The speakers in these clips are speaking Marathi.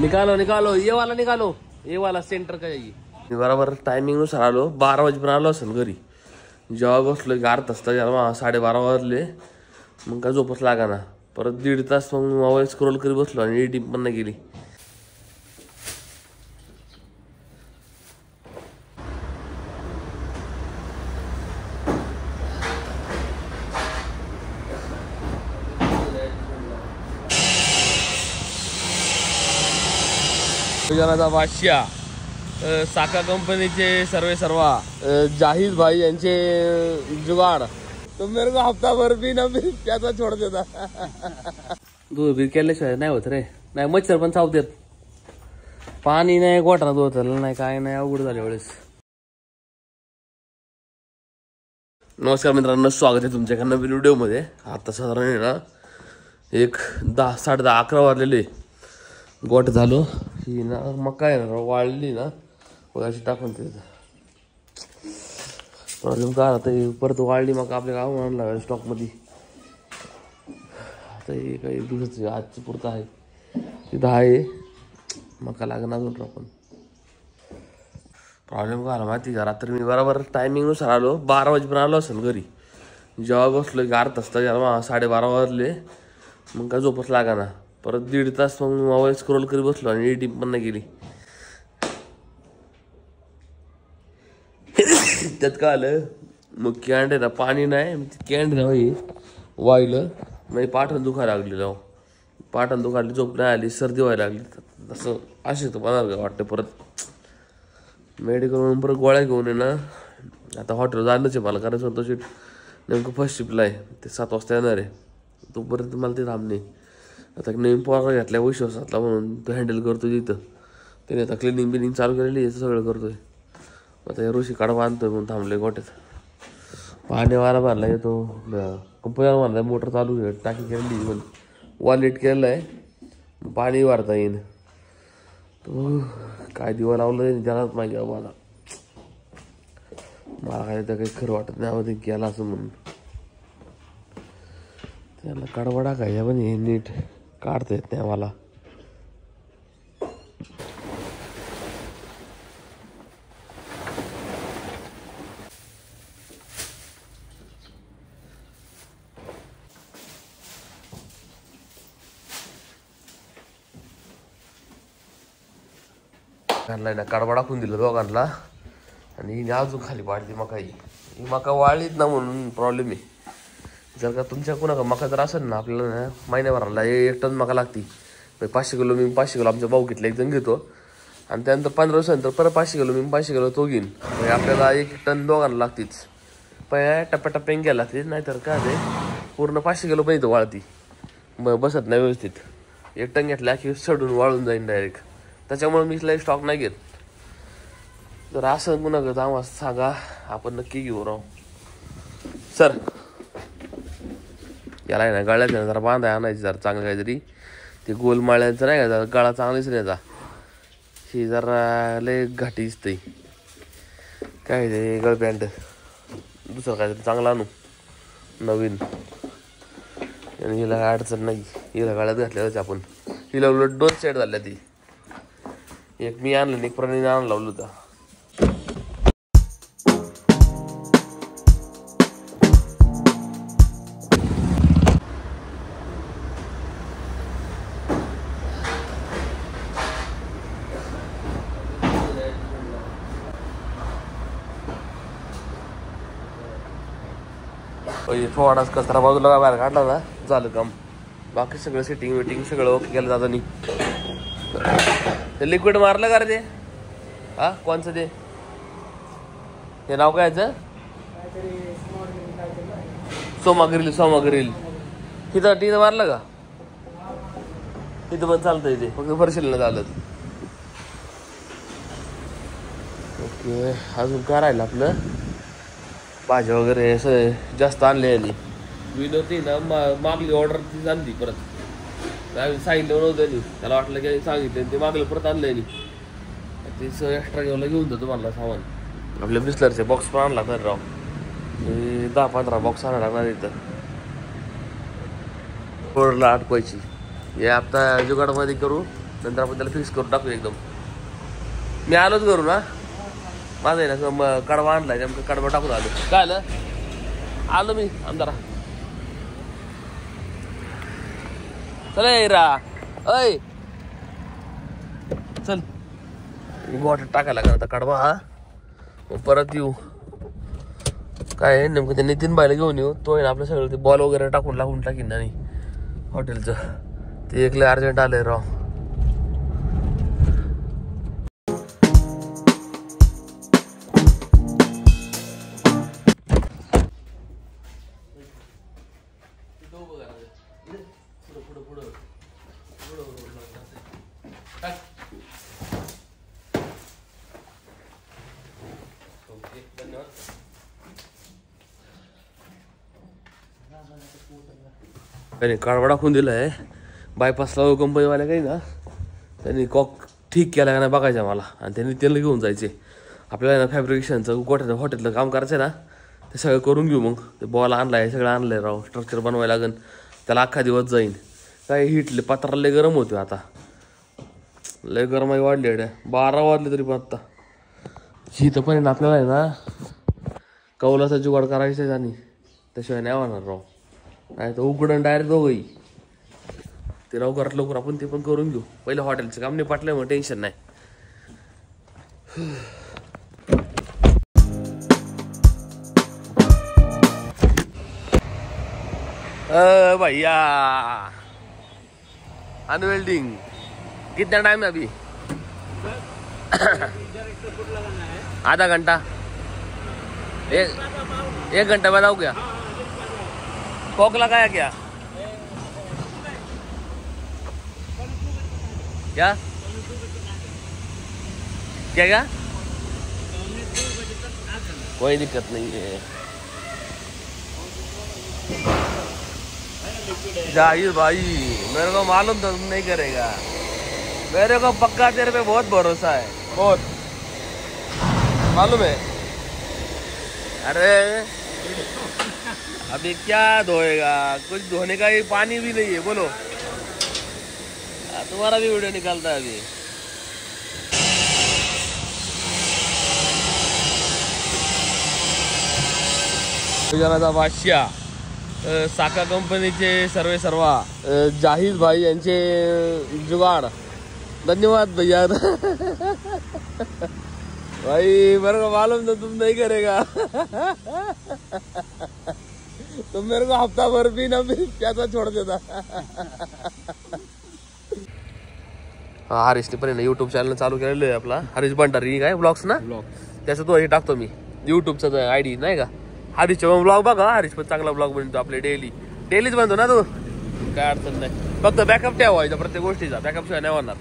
निकालो निकालो ये वाला सेंटर का जाई. मी बरोबर टायमिंग नुसार आलो. 12 वाजेपर्यंत आलो असेल घरी. जेव्हा बसलो 11 तास तर 12:30 वाजले. मग काय झोपच लागा ना. परत 1.5 तास मग मोबाईल स्क्रोल करी बसलो आणि एडिटिंग पण नाही केली. बादशाह साका कंपनीचे सर्वा जाहिद भाई यांचे जुगाड़ तो मेरे को हफ्ता भर भी ना भी प्यासा छोड़ देता. दूध बी केल्याशिवाय नाही होत रे. नाही मच्छर पण चावतात. पाणी नाही गोठा धुतलं नाही काय नाही अवघड झाल्या वेळेस. नमस्कार मित्रांनो, स्वागत आहे तुमच्या एका नवीन व्हिडिओमध्ये. आता साधारण आहे ना 10, 10:30, 11 वाजलेले. गोठ झालो ही ना मका आहे ना वाळली ना अशी टाकून त्याचा प्रॉब्लेम काय आता परत वाळली मका आपल्या गाव आणला स्टॉकमध्ये. आता हे काही दिवसाच आजची पुरतं आहे तिथं आहे मका लागणार अजून आपण. प्रॉब्लेम काय आला माहिती का, रात्री मी बरोबर टायमिंगनुसार आलो. 12 वाजेपर्यंत आलो असेल घरी. जेव्हा बसलो 11 तास तर 12:30 वाजले. मग काय झोपच लागा ना. परत 1.5 तास मग मोबाईल स्क्रोल करी बसलो आणि एडिटिंग पण नाही केली. त्यात काय आलं मग कॅन्ड आहे ना पाणी नाही कॅन्ड नाही वाहिलं नाही. पाठण दुखायला लागलेलं. पाठण दुखायला झोप नाही आली. सर्दी व्हायला लागली. असं असे तर बनणार का वाटतं. परत मेडिकलवरून परत गोळ्या घेऊन आहे ना आता हॉटेल जाणंच आहे मला. कारण संतोष नेमकं फर्स्ट शिफ्टला आहे. ते 7 वाजता येणार आहे. तोपर्यंत मला ते थांबणे. आता नवीन पोरा घातल्या विश्वासातला म्हणून तो हँडल करतो तिथं. त्याने आता क्लिनिंग बिनिंग चालू केलेली आहे. सगळं करतोय. आता या ऋषी काढा बांधतोय म्हणून थांबले गोट्यात. पाणी वारा भरला येतो कंपनीला मारला. मोटर चालू आहे. टाकी केलेली पण वॉलेट केलेलं आहे. पाणी वारता येईन. तो काय दिवा लावलं त्यालाच माहिती मला. मला काय तर काही खरं वाटत नाही ते गेला असं म्हणून. त्याला कडवडा काय पण हे नीट काढता येत नाही मला. घाललाय ना कडबा टाकून दिलं दोघांना. आणि हिने अजून खाली वाढली मका. ही मका वाळलीत ना म्हणून प्रॉब्लेम आहे. जर का तुमच्या कोणा मका जर असेल ना आपल्याला ना महिन्याभराला 1 टन मका लागते. 500 किलो मी 500 किलो आमच्या भाऊ घेतला 1 जण घेतो. आणि त्यानंतर 15 दिवसानंतर परत 500 किलो मी 500 किलो तो घेईन. म्हणजे आपल्याला 1 टन दोघांना लागतीच. पण टप्प्याटप्प्याने घ्यायला लागते. नाहीतर काय ते पूर्ण 500 किलो पण इथं वाळती. बसत नाही व्यवस्थित. 1 टन घेतला की सडून वाळून जाईन डायरेक्ट. त्याच्यामुळे मी लाईफ स्टॉक नाही घेत. जर असं पुन्हा घेत आम्हाला सांगा आपण नक्की घेऊ राहू. सर याला आहे ना गळ्यात जरा बांधा आणायची जरा चांगलं काहीतरी. ते गोल माळ्यांचं नाही का जरा गळा चांगलीच नाही. ही जरा लय घाटी दिसते. काय ते गळ पॅन्ट दुसरं काहीतरी चांगलं आणू नवीन. आणि हिला काय अडचण नाही. हिला गळ्यात घातल्याच आपण. हिला उलट 2 सेट झाल्या. ती एक मी आणलं एक प्रणीने आणून लावलं होतं. थोडाच कचरा बाजूला बाहेर काढला ना झालं काम. बाकी सगळं सेटिंग वेटिंग सगळं ओके केलं जातं. नाही ते लिक्विड मारलं का रे ते? हा कोणचं ते? हे नाव काय याचं? सोमा ग्रिल. तिथं मारलं का? तिथं पण चालतंय ते फक्त फरशील न चालत. ओके अजून काय राहिलं आपलं? भाज्या वगैरे असं जास्त आणले यांनी. विनोदी ना मागली ऑर्डर ती आणली परत. सांगितलं नव्हतं त्याला वाटलं की सांगितलं ते मागलं परत आणलं यांनी. ते एक्स्ट्रा घेऊन जातो मला सामान. आपल्या बिस्लरचे बॉक्स पण आणला तर राव. 10-15 बॉक्स आणायला लागणार इथं. रोडला अटकवायची. हे आता जुगाडमध्ये करू, नंतर आपण त्याला फिक्स करून टाकू एकदम. मी आलोच करू ना, माझं आहे ना कडवा आणलाय, नेमकं कडवा टाकून आलो. काय आलं, आलो मी आमदारा. चल रा अय चल, वॉटर टाकायला लागला आता कडवा हा. मग परत येऊ. काय नेमकं ते नितीन बाईला घेऊन येऊ. तो आहे ना आपलं सगळं ते बॉल वगैरे टाकून टाकीन आणि हॉटेलचं ते एकले अर्जंट आलंय राव. त्याने कडवा टाकून दिलाय. बायपासला कंपनीवाल्या काही ना, त्यांनी कॉक ठीक केला का नाही बघायचं मला. आणि त्यांनी त्याला घेऊन जायचे आपल्याला ना. फॅब्रिकेशनचं गोठ्याचं हॉटेलचं काम करायचं ना, ते सगळं करून घेऊ. मग ते बॉल आणलाय, सगळं आणलंय राव. स्ट्रक्चर बनवायला लागेल, त्याला अख्खा दिवस जाईन. काय हिटले पत्राला लय गरम होते आता, लय गरमाई वाढली आहे. 12 वाजले तरी पण आता हिथं पण आपल्याला आहे ना कौलाचा जुगाड करायचा आहे. आणि त्याशिवाय नाही होणार राव. नाही तर उघडून डायरेक्ट दोघंही ते लवकर आपण ते पण करून घेऊ. पहिलं हॉटेलचं काम नाही पाटलं, मग टेन्शन नाही. भैया अनवेल्डिंग कितना टाइम है अभी? आधा घंटा, एक घंटा बताओ क्या? कॉक लगाया क्या? क्या क्या क्या? कोई दिक्कत नहीं है. जाहिर भाई मेरे को मालूम था तुम नहीं करेगा. मेरे को पक्का तेरे पे बहुत भरोसा है, बहुत मालूम है. अरे अभी क्या धोएगा, कुछ धोने का ही पानी भी नहीं है. बोलो, तुम्हारा भी वीडियो निकालता है अभी. गुजराता बादशाह साका कंपनीचे सर्वा जाहिद भाई यांचे जुगाड. धन्यवाद भैया. भाई मेरे को मालूम था तुम नहीं करेगा. तुम मेरे को हफ्ता भर भी ना फिर प्यासा छोड़ देता. हरीशने पण युट्यूब चॅनल चालू केलेलं आहे आपला, हरीश भंडारी काय ब्लॉग्स ना. त्याचं तो हे टाकतो मी युट्यूबचा आयडी नाही का, हरीशचे ब्लॉग बघा. हरीश पण चांगला ब्लॉग बनतो आपले, डेलीच बनतो ना तो, काय अडचण नाही. फक्त बॅकअप ठेवायचा प्रत्येक गोष्टीचा, बॅकअप शिवाय नाही होणार.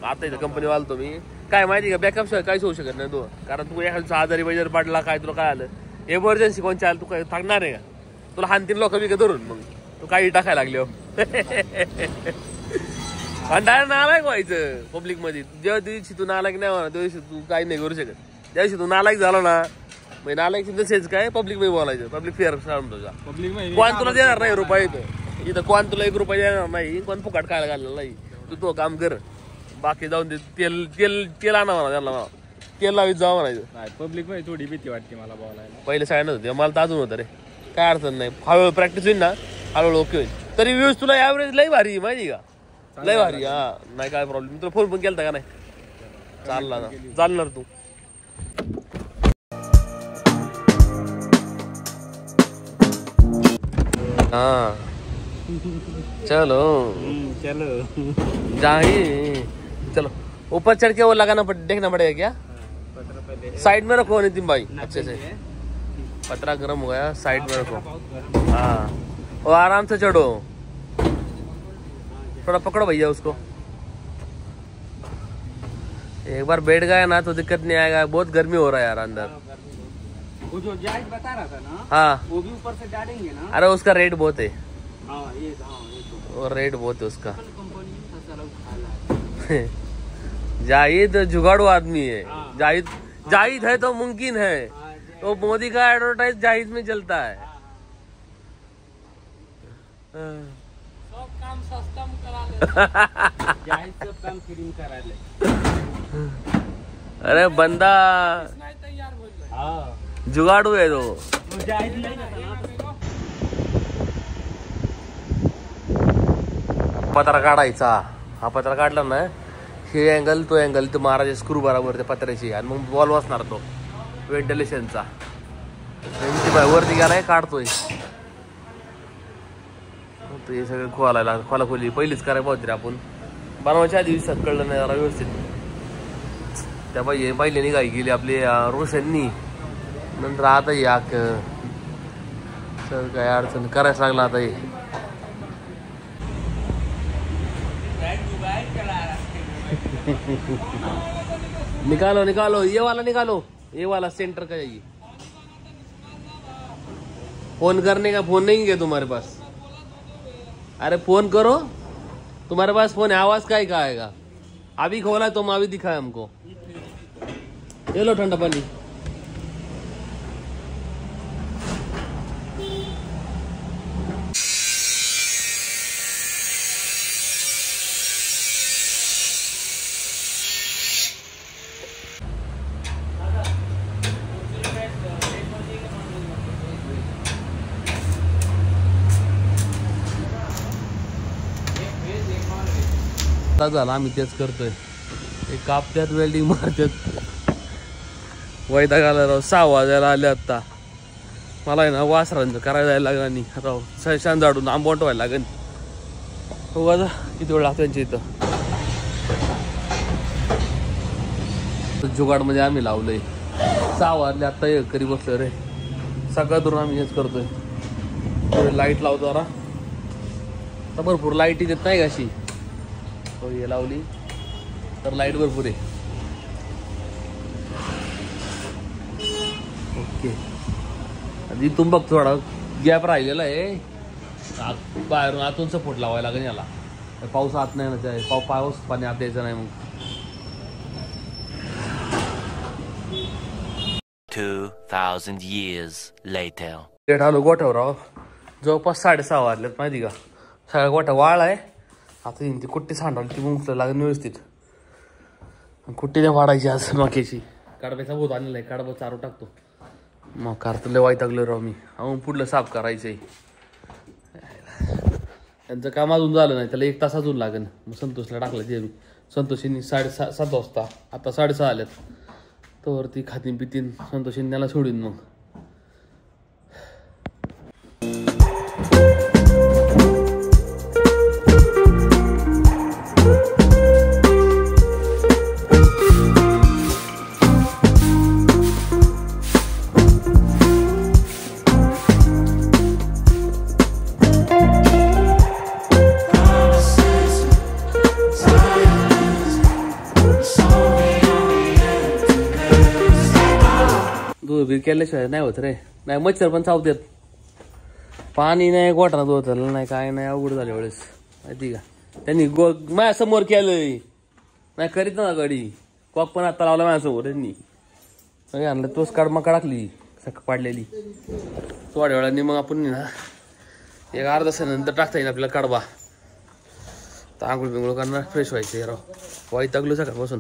आता इथं कंपनी वालतो मी, काय माहिती का, बॅकअप शिवाय काहीच होऊ शकत नाही तू. कारण तू एखाद्या आजारी वगैरे पडला, काय तुला काय आलं एमर्जन्सी कोण चाल, तू काय थांबणार आहे का? तुला हानतीन लोक बी का धरून मग तू काही टाकायला लागले. आणि डायरेक्ट नालायक व्हायचं पब्लिक मध्ये. जेव्हा दिवशी तू नालायक नाही होणार, त्या दिवशी तू काही नाही करू शकत. त्या दिवशी तू नालायक झाला ना, मग नालायक तसेच काय पब्लिक मध्ये बोलायचं. पब्लिक फेअर तुझा कोण तुला देणार नाही रुपये. इथं कोण तुला 1 रुपया देणार नाही, कोण फुकाट खायला घालणार नाही. तू तो काम कर, बाकी जाऊन दे. तेल आणा म्हणा त्यांना, म्हणा तेल लावीत जावं म्हणायचं. पब्लिक मध्ये थोडी भीती वाटते मला बोलायला. पहिले सगळ्यांना होते, मला तर अजून होतं रे. काय अडचण नाही, हळूहळू प्रॅक्टिस होईल ना, हळूहळू ओके होईल. तरी व्ह्यूज तुला ॲव्हरेज लय भारी माहिती का, लय भारी. हा नाही काय प्रॉब्लेम. तुला फोन पण केलता का नाही? चालला ना, चालणार तू. हाँ चलो जाही, चलो ऊपर चढ़ के वो लगाना देखना पड़ेगा क्या? साइड में रखो नितिन भाई, अच्छे से. पतरा गर्म हो गया, साइड में रखो. हाँ और आराम से चढ़ो, थोड़ा पकड़ो भैया उसको. एक बार बैठ गया ना तो दिक्कत नहीं आएगा. बहुत गर्मी हो रहा है यार अंदर. वो जो जायज बता रहा था ना, हाँ वो भी ऊपर से डालेंगे ना. अरे उसका रेट बहुत है. हाँ ये तो और रेट बहुत है उसका. जाहिद जुगाड़ू आदमी है. जाहिद है तो मुमकिन है. तो मोदी का एडवर्टाइज जाहिद में चलता है. काम सस्ता करायला जायचं काम फिरिंग करायला अरे बंदा हाँ जुगाड़ू है तो पत्रा काढायचा. हा पत्रा काढला ना हे अँगल तो अँगल तो मारायचे स्क्रू बरोबर त्या पत्र्याची आणि मग बॉल वाचणार तो व्हेंटिलेशनचा. वरती गेलाय काढतोय हे सगळं खोलायला खोलाखोली पहिलीच करायला पाहिजे रे आपण. बनवायच्या आधी दिवसात कळलं नाही जरा व्यवस्थित. त्या पहिले निघाई गेली आपली रोशननी नंतर आता हे आख सर काय अडचण करायच लागला आता हे. निकालो निकालो ये वाला निकालो ये वाला सेंटर का जाइए. फोन करने का फोन नहीं है तुम्हारे पास. अरे फोन करो तुम्हारे पास फोन है. आवाज का आएगा. अभी खोला तुम अभी दिखाए हमको. ये लो ठंडा पानी. झाला आम्ही तेच करतोय. एक कापत्यात वेल्डिंग मारत्यात. वैताग आला राव. 6 वाजायला आले आता. मला आहे ना वासरांचं करायला जायला लागलं आणि राव शान झाडून आंबवट व्हायला लागेल. हो आता किती वेळ लागतो त्यांच्या इथं. जुगाडमध्ये आम्ही लावलंय. 6 वाजले आत्ता एक करी बसलो रे. सगळं धरून आम्ही हेच करतोय. लाईट लावतो जरा. तर भरपूर लाईट येत नाही कशी हो हे लावली तर लाईट भरपूर आहे. ओके इथून बघ थोडा गॅप राहिलेला आहे. बाहेरून आतून सपोर्ट लावायला लागेल याला. पाऊस आत नाही ना पाऊस पाणी आत यायचं नाही. मग 2000 years later. लेट आलो गोठ्यावर. जवळपास 6:30 वाजल्यात माहिती का. सगळा गोठा वाळ आहे. आता ती कुट्टी सांडाली ती मुंगलं लागेल व्यवस्थित. कुट्टी नाही वाढायची आज मक्याची. कडब्याचा बोत आणलेला आहे. कडबा चारू टाकतो. मग कारतलं लय वाईटागलं राव मी. अजून पुढलं साफ करायचंय. त्यांचं काम अजून झालं नाही. त्याला 1 तास अजून लागेल. मग संतोषला टाकलं ते मी. संतोषींनी 7:30 वाजता आता 6:30 आल्यात. तोवरती खातीन पितीन संतोषींनी त्याला सोडीन. मग दूध केल्याशिवाय नाही होत रे. नाही मच्छर पण चावतात. पाणी नाही गोठा धुतलं नाही काय नाही. अवघड झाल्या वेळेस माहिती का. त्यांनी माझ्या समोर केलंय नाही करीत ना गाडी. कॉक पण आता लावला माझ्यासमोर त्यांनी. आणलं तोच काढमा टाकली सक पाडलेली. थोड्या वेळाने मग आपण ना एक अर्धा तासानंतर टाकता येईल आपल्याला कडबा. तर आंघोळ बिंगोळ करणार फ्रेश व्हायचं राव. वाईटागलो सकाळपासून.